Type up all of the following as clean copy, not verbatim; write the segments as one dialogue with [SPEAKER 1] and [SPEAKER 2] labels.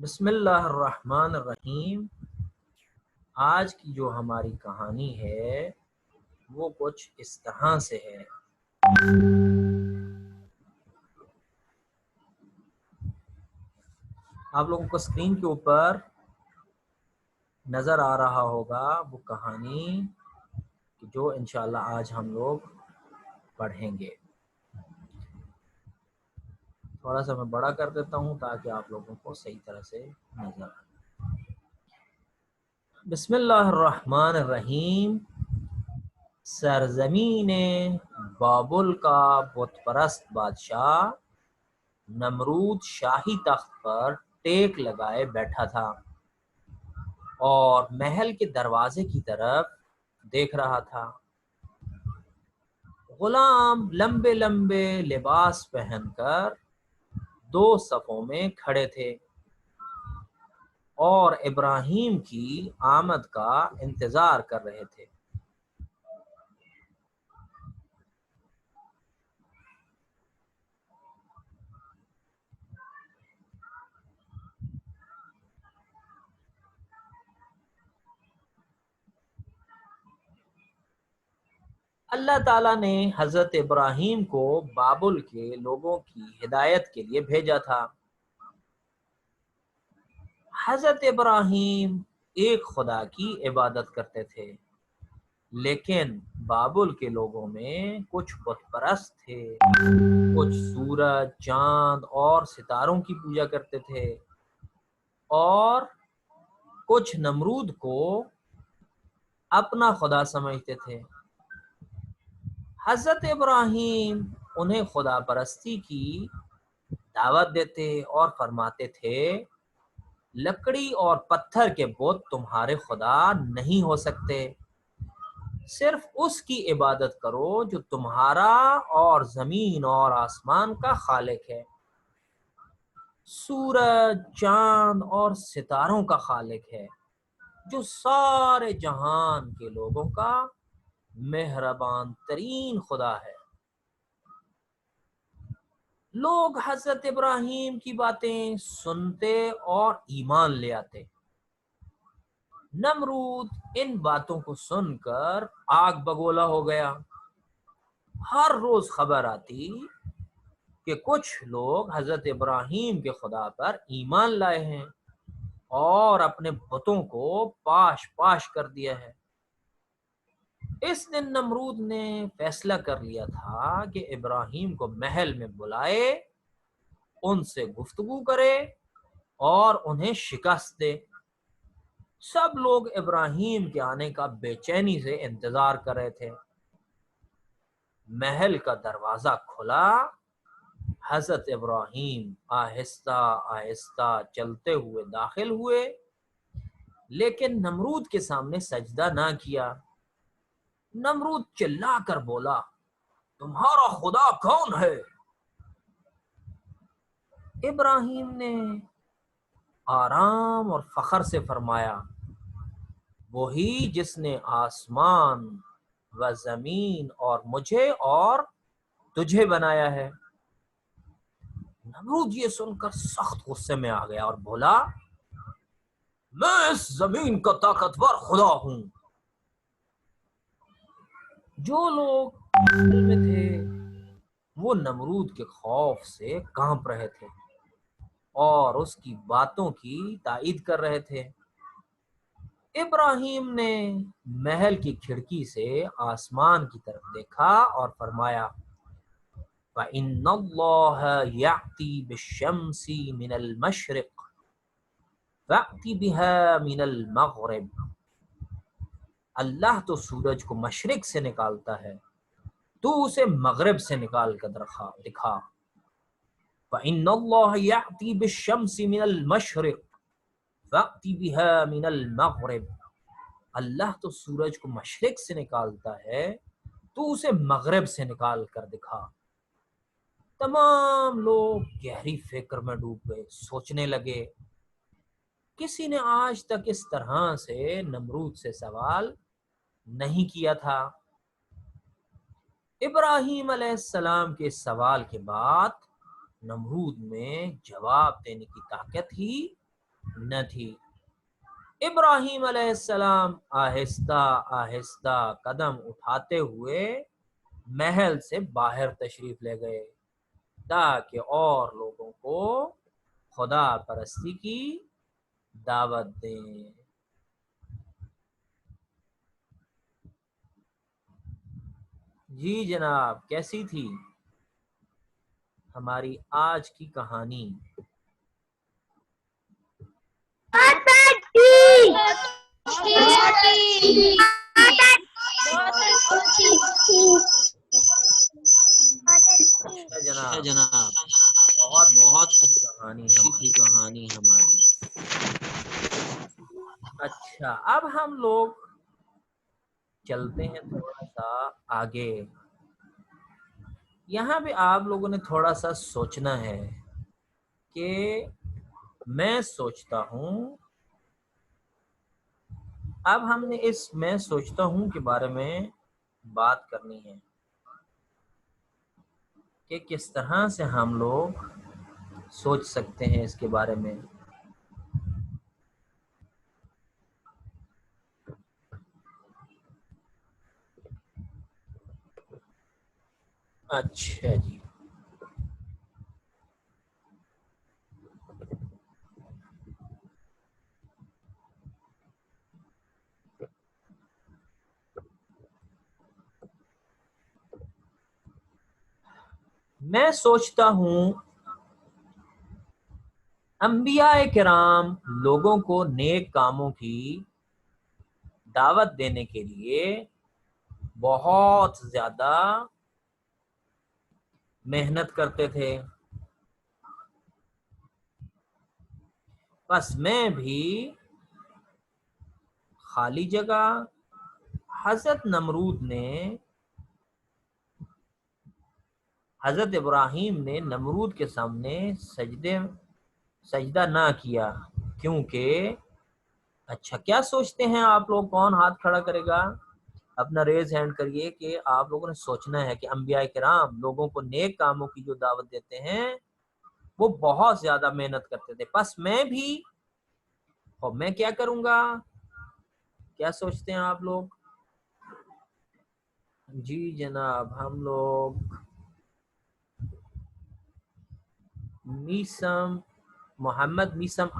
[SPEAKER 1] بسم اللہ الرحمن الرحیم۔ آج کی جو ہماری کہانی ہے وہ کچھ اس طرح سے ہے۔ آپ لوگوں کو اسکرین کے اوپر نظر آ رہا ہوگا وہ کہانی جو انشاءاللہ آج ہم لوگ پڑھیں گے۔ تھوڑا سا میں بڑا کر دیتا ہوں تاکہ آپ لوگوں کو صحیح طرح سے نظر آئے۔ بسم اللہ الرحمن الرحیم۔ سرزمین بابل کا بت پرست بادشاہ نمرود شاہی تخت پر ٹیک لگائے بیٹھا تھا اور محل کے دروازے کی طرف دیکھ رہا تھا۔ غلام لمبے لمبے لباس پہن کر دو صفوں میں کھڑے تھے اور ابراہیم کی آمد کا انتظار کر رہے تھے۔ اللہ تعالیٰ نے حضرت ابراہیم کو بابل کے لوگوں کی ہدایت کے لیے بھیجا تھا۔ حضرت ابراہیم ایک خدا کی عبادت کرتے تھے، لیکن بابل کے لوگوں میں کچھ بت پرست تھے، کچھ سورج، چاند اور ستاروں کی پوجا کرتے تھے اور کچھ نمرود کو اپنا خدا سمجھتے تھے۔ حضرت ابراہیم انہیں خدا پرستی کی دعوت دیتے اور فرماتے تھے، لکڑی اور پتھر کے بت تمہارے خدا نہیں ہو سکتے، صرف اس کی عبادت کرو جو تمہارا اور زمین اور آسمان کا خالق ہے، سورج، چاند اور ستاروں کا خالق ہے، جو سارے جہان کے لوگوں کا مہربان ترین خدا ہے۔ لوگ حضرت ابراہیم کی باتیں سنتے اور ایمان لے آتے۔ نمرود ان باتوں کو سن کر آگ بگولا ہو گیا۔ ہر روز خبر آتی کہ کچھ لوگ حضرت ابراہیم کے خدا پر ایمان لائے ہیں اور اپنے بتوں کو پاش پاش کر دیا ہے۔ اس دن نمرود نے فیصلہ کر لیا تھا کہ ابراہیم کو محل میں بلائے، ان سے گفتگو کرے اور انہیں شکست دے۔ سب لوگ ابراہیم کے آنے کا بے چینی سے انتظار کر رہے تھے۔ محل کا دروازہ کھلا، حضرت ابراہیم آہستہ آہستہ چلتے ہوئے داخل ہوئے، لیکن نمرود کے سامنے سجدہ نہ کیا۔ نمرود چلا کر بولا، تمہارا خدا کون ہے؟ ابراہیم نے آرام اور فخر سے فرمایا، وہی جس نے آسمان و زمین اور مجھے اور تجھے بنایا ہے۔ نمرود یہ سن کر سخت غصے میں آ گیا اور بولا، میں اس زمین کا طاقتور خدا ہوں۔ جو لوگ محل میں تھے وہ نمرود کے خوف سے کانپ رہے تھے اور اس کی باتوں کی تائید کر رہے تھے۔ ابراہیم نے محل کی کھڑکی سے آسمان کی طرف دیکھا اور فرمایا، فَإِنَّ اللَّهَ يَأْتِي بِالشَّمْسِ مِنَ الْمَشْرِقِ فَأْتِ بِهَا مِنَ الْمَغْرِبِ۔ اللہ تو سورج کو مشرق سے نکالتا ہے، تو اسے مغرب سے نکال کر دکھا۔ فَإِنَّ اللَّهَ يَأْتِي بِالشَّمْسِ مِنَ الْمَشْرِقِ فَأْتِ بِهَا مِنَ الْمَغْرِبِ۔ اللہ تو سورج کو مشرق سے نکالتا ہے، تو اسے مغرب سے نکال کر دکھا۔ تمام لوگ گہری فکر میں ڈوب گئے، سوچنے لگے۔ کسی نے آج تک اس طرح سے نمرود سے سوال نہیں کیا تھا۔ ابراہیم علیہ السلام کے سوال کے بعد نمرود میں جواب دینے کی طاقت ہی نہ تھی۔ ابراہیم علیہ السلام آہستہ آہستہ قدم اٹھاتے ہوئے محل سے باہر تشریف لے گئے تاکہ اور لوگوں کو خدا پرستی کی دعوت دیں۔ جی جناب، کیسی تھی ہماری آج کی کہانی؟ اچھا جناب، بہت اچھی کہانی ہماری۔ اچھا، اب ہم لوگ چلتے ہیں تھوڑا سا آگے۔ یہاں بھی آپ لوگوں نے تھوڑا سا سوچنا ہے کہ میں سوچتا ہوں، اب ہم نے اس میں سوچتا ہوں کے بارے میں بات کرنی ہے کہ کس طرح سے ہم لوگ سوچ سکتے ہیں اس کے بارے میں۔ اچھا جی، میں سوچتا ہوں انبیاء کرام لوگوں کو نیک کاموں کی دعوت دینے کے لیے بہت زیادہ محنت کرتے تھے، بس میں بھی خالی جگہ حضرت نمرود نے، حضرت ابراہیم نے نمرود کے سامنے سجدہ نہ کیا، کیونکہ اچھا کیا سوچتے ہیں آپ لوگ؟ کون ہاتھ کھڑا کرے گا؟ اپنا ریز ہینڈ کریے کہ آپ لوگوں نے سوچنا ہے کہ انبیاء کرام لوگوں کو نیک کاموں کی جو دعوت دیتے ہیں وہ بہت زیادہ محنت کرتے تھے، پس میں بھی، اور میں کیا کروں گا؟ کیا سوچتے ہیں آپ لوگ؟ جی جناب، ہم لوگ محمد میسم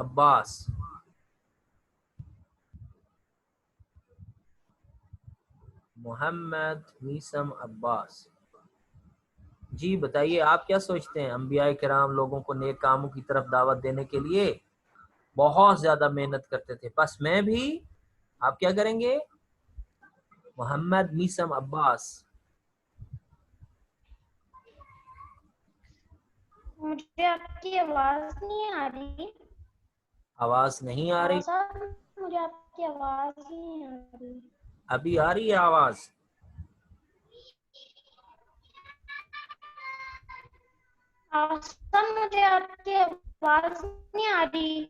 [SPEAKER 1] عباس، جی بتائیے آپ کیا سوچتے ہیں؟ انبیاء کرام لوگوں کو نیک کاموں کی طرف دعوت دینے کے لیے بہت زیادہ محنت کرتے تھے، پس میں بھی، آپ کیا کریں گے؟ محمد میسم عباس۔
[SPEAKER 2] مجھے آپ کی آواز نہیں آ رہی۔
[SPEAKER 1] آواز نہیں آ رہی؟
[SPEAKER 2] مجھے آپ کی آواز نہیں آ رہی۔
[SPEAKER 1] ابھی آ رہی ہے آواز؟
[SPEAKER 2] مجھے آپ کی آواز نہیں آ رہی۔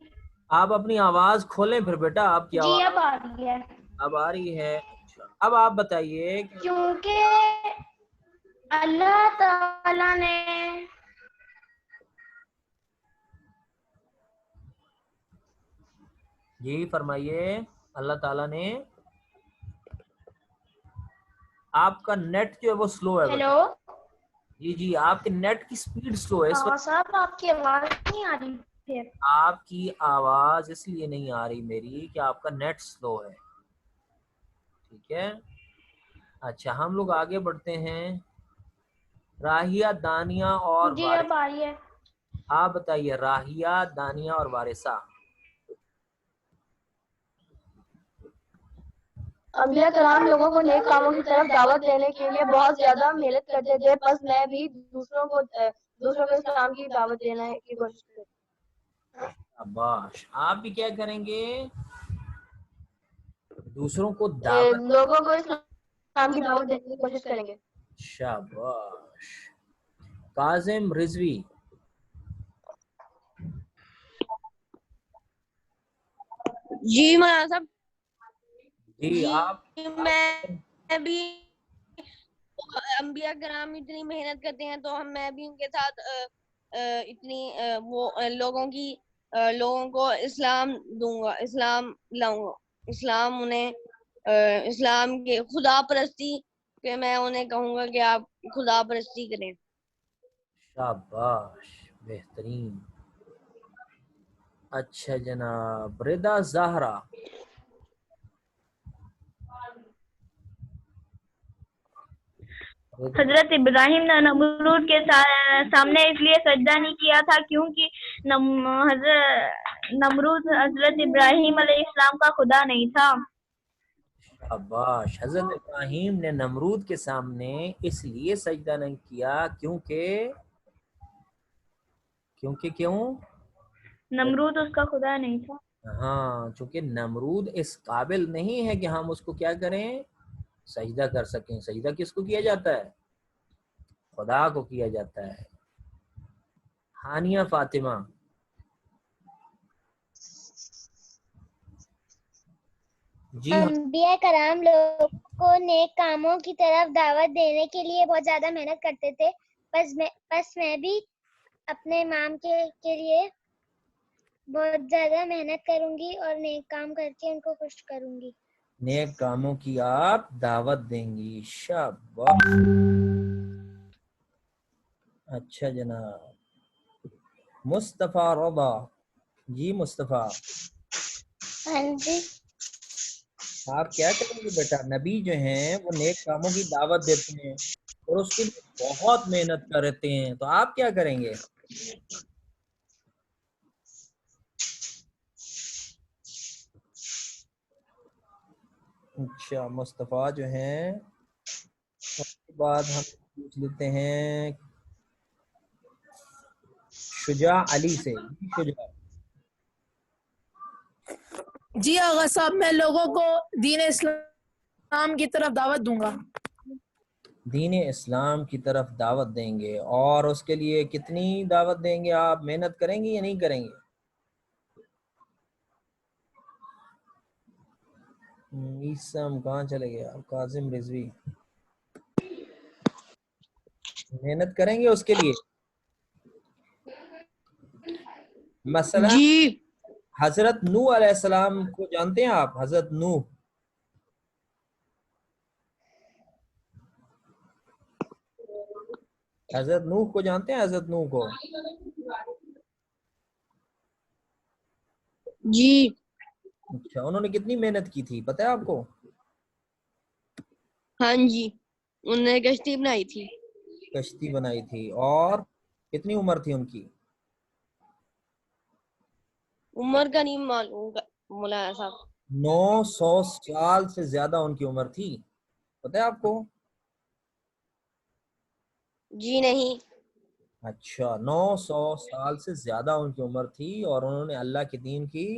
[SPEAKER 1] آپ اپنی آواز کھولیں پھر بیٹا، آپ کی
[SPEAKER 2] جی
[SPEAKER 1] آواز
[SPEAKER 2] اب آ رہی ہے۔
[SPEAKER 1] اب آ رہی ہے۔ اچھا، اب آپ بتائیے کہ
[SPEAKER 2] کیونکہ اللہ تعالی نے
[SPEAKER 1] جی فرمائیے، اللہ تعالیٰ نے، آپ کا نیٹ جو ہے وہ سلو ہے بیٹا۔
[SPEAKER 2] ہیلو
[SPEAKER 1] جی جی، آپ کے نیٹ کی سپیڈ سلو ہے، اس وقت
[SPEAKER 2] صاحب آپ کی آواز نہیں آ رہی پھر۔
[SPEAKER 1] آپ کی آواز اس لیے نہیں آ رہی میری کہ آپ کا نیٹ سلو ہے، ٹھیک ہے؟ اچھا، ہم لوگ آگے بڑھتے ہیں۔ راہیہ، دانیہ اور
[SPEAKER 2] جی اب آ
[SPEAKER 1] وارثہ،
[SPEAKER 2] رہی ہے۔
[SPEAKER 1] آپ بتائیے راہیہ، دانیہ اور وارثہ۔
[SPEAKER 3] انبیاء کرام لوگوں کو نیک کاموں کی طرف دعوت دینے کے لیے بہت زیادہ محنت کرتے تھے، بس میں بھی دوسروں کو اسلام کی دعوت دینے کی کوشش کرتا ہوں۔
[SPEAKER 1] شاباش، آپ بھی کیا کریں گے؟ دوسروں کو
[SPEAKER 3] لوگوں کو اسلام کی دعوت دینے کی کوشش کریں گے۔
[SPEAKER 1] شاباش۔ کاظم رضوی،
[SPEAKER 4] جی مولانا صاحب،
[SPEAKER 1] جی آپ
[SPEAKER 4] میں بھی انبیاء کرام اتنی محنت کرتے ہیں تو میں بھی ان کے ساتھ اتنی وہ لوگوں کی لوگوں کو اسلام دوں گا، اسلام لاؤں گا، اسلام انہیں اسلام کے خدا پرستی کہ میں انہیں کہوں گا کہ آپ خدا پرستی کریں۔
[SPEAKER 1] شاباش، بہترین۔ اچھا جناب، رضا زہرا۔
[SPEAKER 2] حضرت ابراہیم نے نمرود کے سامنے اس لیے سجدہ نہیں کیا تھا کیونکہ نمرود حضرت ابراہیم علیہ السلام کا خدا نہیں تھا۔
[SPEAKER 1] شاباش، حضرت ابراہیم نے نمرود کے سامنے اس لیے سجدہ نہیں کیا کیوں؟
[SPEAKER 2] نمرود اس کا خدا نہیں تھا۔
[SPEAKER 1] ہاں، چونکہ نمرود اس قابل نہیں ہے کہ ہم اس کو کیا کریں، سجدہ کر سکیں۔ سجدہ کس کو کیا جاتا ہے؟ خدا کو کیا جاتا ہے۔ ہانیہ فاطمہ۔ جی ہاں،
[SPEAKER 5] انبیاء کرام لوگوں کو نیک کاموں کی طرف دعوت دینے کے لیے بہت زیادہ محنت کرتے تھے، پس میں بھی اپنے امام کے لیے بہت زیادہ محنت کروں گی اور نیک کام کر کے ان کو خوش کروں گی۔
[SPEAKER 1] نیک کاموں کی آپ دعوت دیں گی، شاباش۔ اچھا جناب، مصطفیٰ رضا۔ جی مصطفیٰ،
[SPEAKER 5] ہاں جی،
[SPEAKER 1] آپ کیا کریں گے بیٹا؟ نبی جو ہیں وہ نیک کاموں کی دعوت دیتے ہیں اور اس کے لیے بہت محنت کرتے ہیں، تو آپ کیا کریں گے؟ اچھا، مصطفیٰ جو ہیں، اس کے بعد ہم پوچھ لیتے ہیں شجاع علی سے۔ جی شجاع۔
[SPEAKER 6] جی آغا صاحب، میں لوگوں کو دین اسلام کی طرف دعوت دوں گا۔
[SPEAKER 1] دین اسلام کی طرف دعوت دیں گے، اور اس کے لیے کتنی دعوت دیں گے آپ؟ محنت کریں گے یا نہیں کریں گے؟ عیسم کہاں چلے گئے آپ؟ کاظم رضوی، محنت کریں گے اس کے لیے؟ مثلا
[SPEAKER 4] جی
[SPEAKER 1] حضرت نوح علیہ السلام کو جانتے ہیں آپ؟ حضرت نوح، حضرت نوح کو جانتے ہیں؟ حضرت نوح کو
[SPEAKER 4] جی
[SPEAKER 1] اچھا، انہوں نے کتنی محنت کی تھی پتہ ہے آپ کو؟
[SPEAKER 4] ہاں جی، انہوں نے کشتی بنائی تھی۔
[SPEAKER 1] کشتی بنائی تھی، اور کتنی عمر تھی ان کی؟
[SPEAKER 4] عمر کا نہیں معلوم مولانا صاحب۔
[SPEAKER 1] 900 سال سے زیادہ ان کی عمر تھی، پتہ ہے آپ کو؟
[SPEAKER 4] جی نہیں۔
[SPEAKER 1] اچھا، 900 سال سے زیادہ ان کی عمر تھی، اور انہوں نے اللہ کے دین کی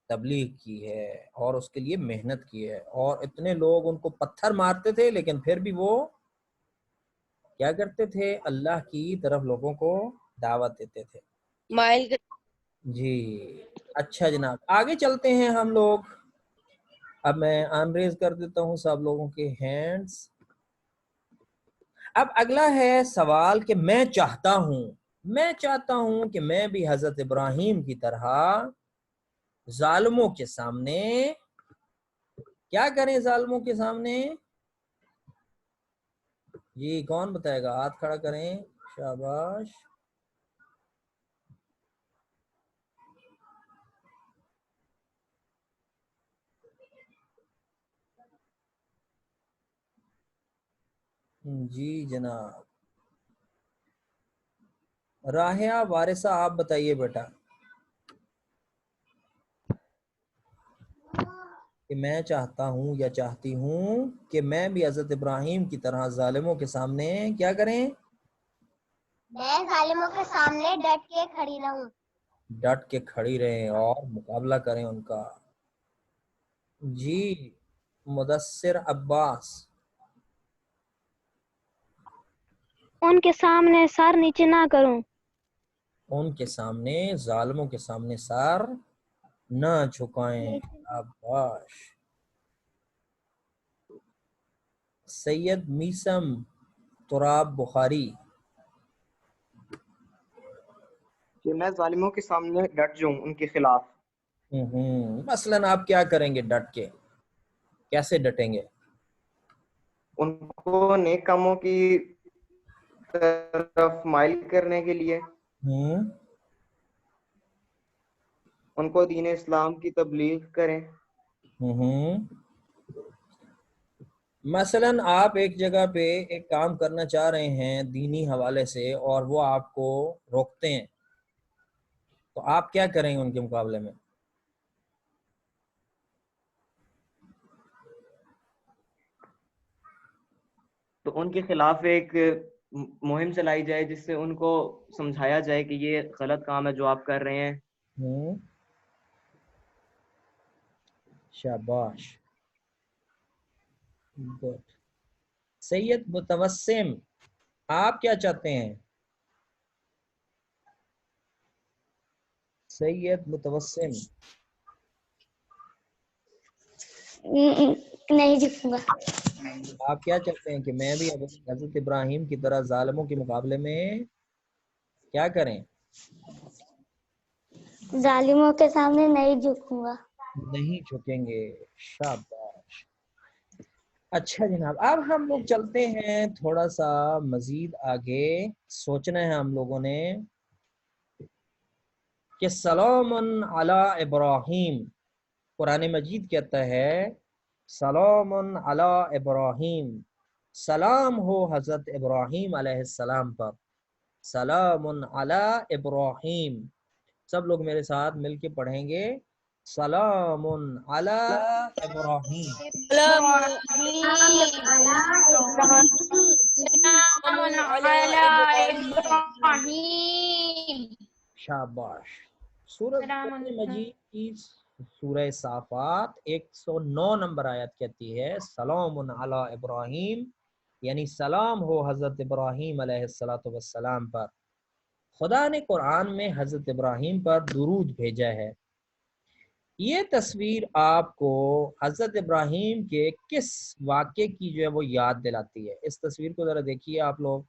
[SPEAKER 1] تبلیغ کی ہے اور اس کے لیے محنت کی ہے، اور اتنے لوگ ان کو پتھر مارتے تھے لیکن پھر بھی وہ کیا کرتے تھے؟ اللہ کی طرف لوگوں کو دعوت دیتے تھے۔
[SPEAKER 4] مائل
[SPEAKER 1] جی اچھا جناب، آگے چلتے ہیں ہم لوگ۔ اب میں انریز کر دیتا ہوں سب لوگوں کے ہینڈز۔ اب اگلا ہے سوال کہ میں چاہتا ہوں کہ میں بھی حضرت ابراہیم کی طرح ظالموں کے سامنے کیا کریں؟ ظالموں کے سامنے جی کون بتائے گا؟ ہاتھ کھڑا کریں، شاباش۔ جی جناب، راہیہ وارثہ، آپ بتائیے بیٹا کہ میں چاہتا ہوں یا چاہتی ہوں کہ میں بھی حضرت ابراہیم کی طرح ظالموں کے سامنے کیا کریں؟
[SPEAKER 5] میں ظالموں کے سامنے ڈٹ کے کھڑی رہوں۔
[SPEAKER 1] ڈٹ کے کھڑی رہیں اور مقابلہ کریں ان کا۔ جی مدثر عباس۔
[SPEAKER 2] ان کے سامنے سر نیچے نہ کروں۔
[SPEAKER 1] ان کے سامنے، ظالموں کے سامنے سر نہ جھکائیں، عباس۔ سید میسم تراب بخاری۔
[SPEAKER 7] کہ میں ظالموں کے سامنے ڈٹ جاؤں ان کے خلاف.
[SPEAKER 1] مثلاً آپ کیا کریں گے ڈٹ کے؟ کیسے ڈٹیں گے؟
[SPEAKER 7] ان کو نیک کاموں کی طرف مائل کرنے کے لیے، ان کو دین اسلام کی تبلیغ کریں.
[SPEAKER 1] مثلاً آپ ایک جگہ پہ ایک کام کرنا چاہ رہے ہیں دینی حوالے سے اور وہ آپ کو روکتے ہیں، تو آپ کیا کریں گے ان کے مقابلے میں؟
[SPEAKER 7] تو ان کے خلاف ایک مہم چلائی جائے جس سے ان کو سمجھایا جائے کہ یہ غلط کام ہے جو آپ کر رہے ہیں.
[SPEAKER 1] شاباش، گڈ. سید متوسم، آپ کیا چاہتے ہیں؟ سید متوسم،
[SPEAKER 5] نہیں جھکوں گا.
[SPEAKER 1] آپ کیا چاہتے ہیں کہ میں بھی حضرت ابراہیم کی طرح ظالموں کے مقابلے میں کیا کریں؟
[SPEAKER 5] ظالموں کے سامنے نہیں جھکوں گا.
[SPEAKER 1] نہیں جھکیں گے. شاباش. اچھا جناب، اب ہم لوگ چلتے ہیں تھوڑا سا مزید آگے. سوچنا ہے ہم لوگوں نے کہ سلام علی ابراہیم، قرآن مجید کہتا ہے سلام علی ابراہیم، سلام ہو حضرت ابراہیم علیہ السلام پر. سلام علی ابراہیم. سب لوگ میرے ساتھ مل کے پڑھیں گے سلام علی ابراہیم. شاباش. سورۃ مجید کی سورہ صافات 109 نمبر آیت کہتی ہے سلام علی ابراہیم، یعنی سلام ہو حضرت ابراہیم علیہ السلام پر. خدا نے قرآن میں حضرت ابراہیم پر درود بھیجا ہے. یہ تصویر آپ کو حضرت ابراہیم کے کس واقعے کی جو ہے وہ یاد دلاتی ہے؟ اس تصویر کو ذرا دیکھیے آپ لوگ.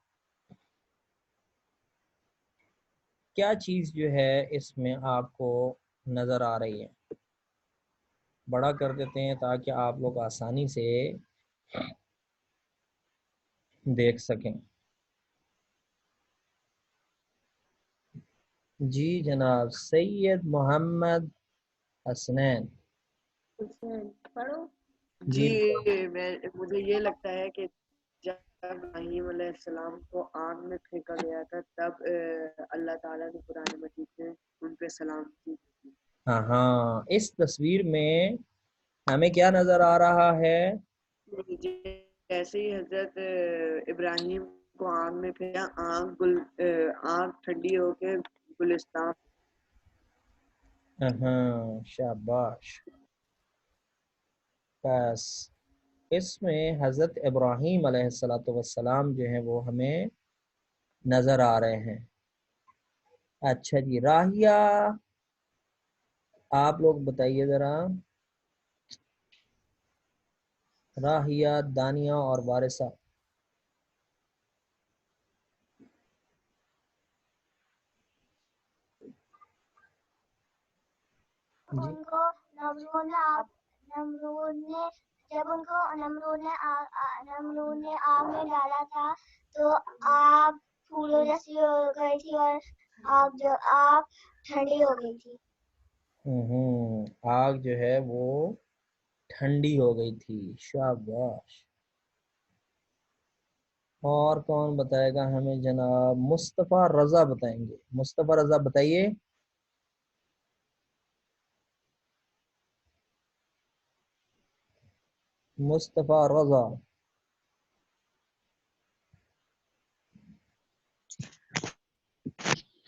[SPEAKER 1] کیا چیز جو ہے اس میں آپ کو نظر آ رہی ہے؟ بڑا کر دیتے ہیں تاکہ آپ لوگ آسانی سے دیکھ سکیں. جی جناب، سید محمد حسنین.
[SPEAKER 8] جی مجھے یہ لگتا ہے کہ جب ابراہیم علیہ السلام کو آگ میں پھینکا گیا تھا تب اللہ تعالیٰ نے قرآن مجید میں ان پہ سلام کی.
[SPEAKER 1] ہاں، اس تصویر میں ہمیں کیا نظر آ رہا ہے؟
[SPEAKER 8] جیسے ہی حضرت ابراہیم کو آگ میں پھینکا، آگ ٹھنڈی ہو کے گلستان.
[SPEAKER 1] ہاں، شاباش. بس اس میں حضرت ابراہیم علیہ السلام جو ہیں وہ ہمیں نظر آ رہے ہیں. اچھا جی، راہیہ آپ لوگ بتائیے ذرا. راہیہ، دانیہ اور وارثہ.
[SPEAKER 5] ان کو نمرود نے آگ میں ڈالا تھا تو آگ پھولوں جیسی ہو گئی تھی اور آگ ٹھنڈی ہو گئی تھی.
[SPEAKER 1] آگ جو ہے وہ ٹھنڈی ہو گئی تھی. شاباش. اور کون بتائے گا ہمیں جناب؟ مصطفیٰ رضا بتائیں گے. مصطفیٰ رضا بتائیے. مصطفیٰ رضا.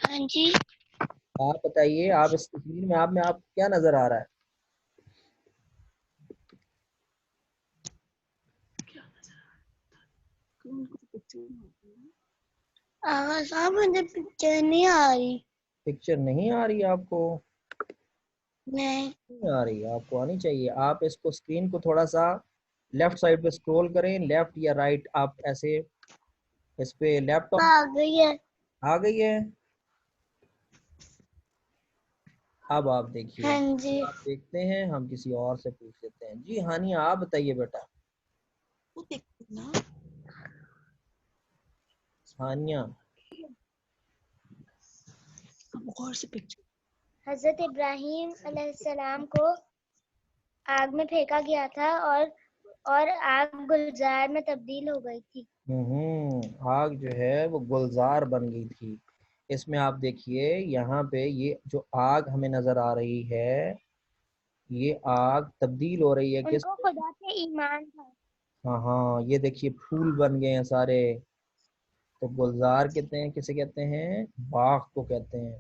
[SPEAKER 5] ہاں جی،
[SPEAKER 1] آپ بتائیے، آپ اس تصویر میں آپ کو کیا نظر آ رہا ہے؟
[SPEAKER 5] آغا صاحب مجھے پکچر نہیں آ رہی.
[SPEAKER 1] پکچر نہیں آ رہی آپ کو؟
[SPEAKER 5] نہیں
[SPEAKER 1] آ رہی، آپ کو آنی چاہیے. آپ اس کو اسکرین کو تھوڑا سا لیفٹ سائڈ پہ سکرول کریں، لیفٹ یا رائٹ. آپ ایسے اس پہ لیپ ٹاپ
[SPEAKER 5] آ گئی ہے.
[SPEAKER 1] آ گئی ہے. اب آپ دیکھیے،
[SPEAKER 5] ہاں جی
[SPEAKER 1] آپ دیکھتے ہیں ہم کسی اور سے پوچھ لیتے ہیں. جی ہانیہ آپ بتائیے بیٹا. ہانیہ
[SPEAKER 5] حضرت ابراہیم علیہ السلام کو آگ میں پھینکا گیا تھا اور آگ گلزار میں تبدیل ہو گئی تھی.
[SPEAKER 1] آگ جو ہے وہ گلزار بن گئی تھی. اس میں آپ دیکھیے یہاں پہ یہ جو آگ ہمیں نظر آ رہی ہے یہ آگ تبدیل ہو رہی ہے
[SPEAKER 5] ان
[SPEAKER 1] کس
[SPEAKER 5] کو خدا سے ایمان تھا.
[SPEAKER 1] ہاں یہ دیکھیے پھول بن گئے ہیں سارے. تو گلزار کہتے ہیں کسے کہتے ہیں؟ باغ کو کہتے ہیں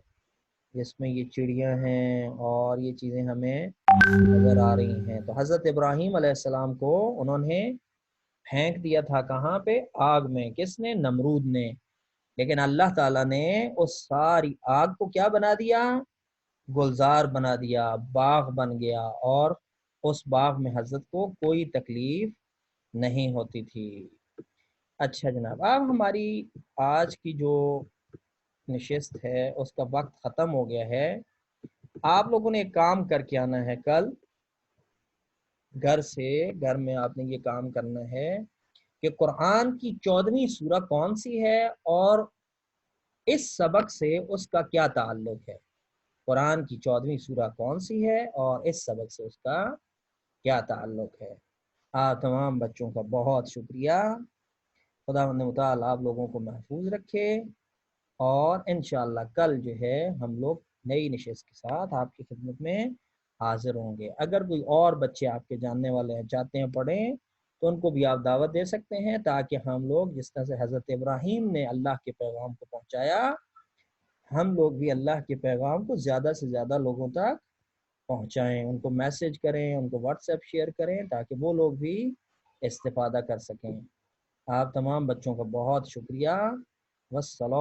[SPEAKER 1] جس میں یہ چڑیاں ہیں اور یہ چیزیں ہمیں نظر آ رہی ہیں. تو حضرت ابراہیم علیہ السلام کو انہوں نے پھینک دیا تھا کہاں پہ؟ آگ میں. کس نے؟ نمرود نے. لیکن اللہ تعالیٰ نے اس ساری آگ کو کیا بنا دیا؟ گلزار بنا دیا، باغ بن گیا، اور اس باغ میں حضرت کو کوئی تکلیف نہیں ہوتی تھی. اچھا جناب، اب ہماری آج کی جو نشست ہے اس کا وقت ختم ہو گیا ہے. آپ لوگوں نے ایک کام کر کے آنا ہے کل گھر میں آپ نے یہ کام کرنا ہے کہ قرآن کی 14ویں سورہ کون سی ہے اور اس سبق سے اس کا کیا تعلق ہے. قرآن کی 14ویں سورہ کون سی ہے اور اس سبق سے اس کا کیا تعلق ہے. آپ تمام بچوں کا بہت شکریہ. خداوند متعال آپ لوگوں کو محفوظ رکھے، اور انشاءاللہ کل جو ہے ہم لوگ نئی نشست کے ساتھ آپ کی خدمت میں حاضر ہوں گے. اگر کوئی اور بچے آپ کے جاننے والے ہیں چاہتے ہیں پڑھیں تو ان کو بھی آپ دعوت دے سکتے ہیں، تاکہ ہم لوگ جس طرح سے حضرت ابراہیم نے اللہ کے پیغام کو پہنچایا ہم لوگ بھی اللہ کے پیغام کو زیادہ سے زیادہ لوگوں تک پہنچائیں، ان کو میسج کریں، ان کو واٹس ایپ شیئر کریں تاکہ وہ لوگ بھی استفادہ کر سکیں. آپ تمام بچوں کا بہت شکریہ. والسلام.